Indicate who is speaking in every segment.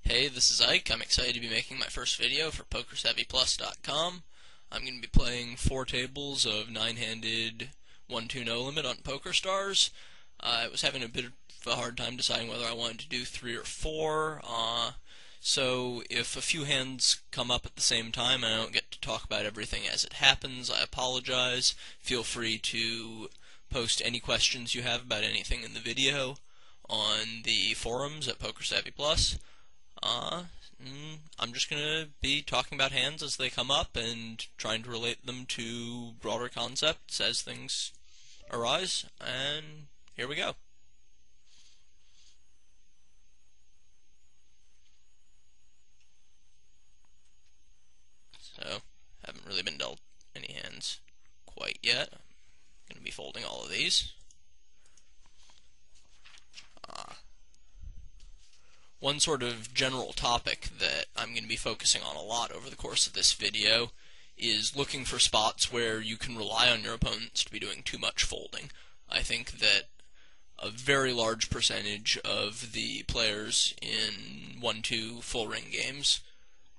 Speaker 1: Hey, this is Ike. I'm excited to be making my first video for PokerSavvyPlus.com. I'm going to be playing 4 tables of 9-handed 1-2 no limit on PokerStars. I was having a bit of a hard time deciding whether I wanted to do 3 or 4. So if a few hands come up at the same time and I don't get to talk about everything as it happens, I apologize. Feel free to post any questions you have about anything in the video on the forums at PokerSavvyPlus. I'm just going to be talking about hands as they come up and trying to relate them to broader concepts as things arise, and here we go. So, haven't really been dealt any hands quite yet. I'm going to be folding all of these. One sort of general topic that I'm going to be focusing on a lot over the course of this video is looking for spots where you can rely on your opponents to be doing too much folding. I think that a very large percentage of the players in 1-2 full ring games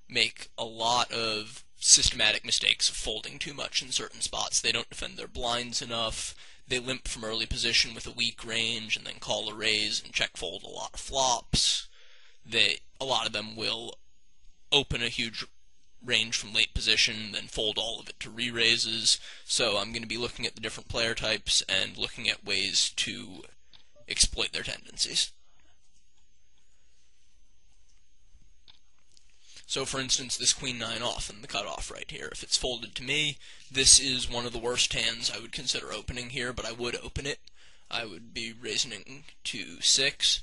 Speaker 1: make a lot of systematic mistakes of folding too much in certain spots. They don't defend their blinds enough, they limp from early position with a weak range and then call a raise and check fold a lot of flops. A lot of them will open a huge range from late position, then fold all of it to re-raises. So I'm going to be looking at the different player types and looking at ways to exploit their tendencies. So for instance, this Queen-9 off in the cutoff right here, if it's folded to me, this is one of the worst hands I would consider opening here, but I would open it. I would be raising to 6.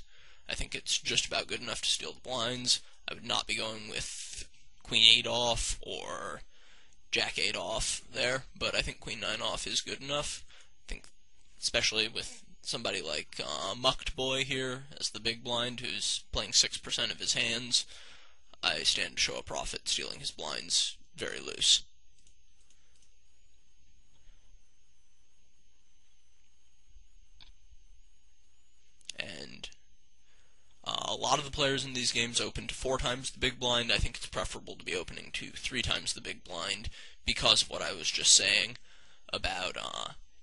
Speaker 1: I think it's just about good enough to steal the blinds. I would not be going with Queen-8 off or Jack-8 off there, but I think Queen-9 off is good enough. I think especially with somebody like Mucked Boy here as the big blind who's playing 6% of his hands, I stand to show a profit stealing his blinds very loose. And a lot of the players in these games open to 4 times the big blind. I think it's preferable to be opening to 3 times the big blind because of what I was just saying about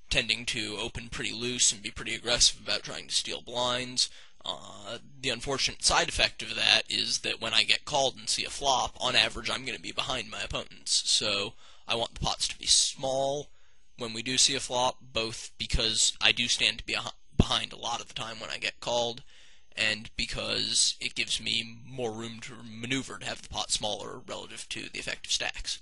Speaker 1: tending to open pretty loose and be pretty aggressive about trying to steal blinds. The unfortunate side effect of that is that when I get called and see a flop, on average I'm going to be behind my opponents. So I want the pots to be small when we do see a flop, both because I do stand to be behind a lot of the time when I get called, and because it gives me more room to maneuver to have the pot smaller relative to the effective stacks.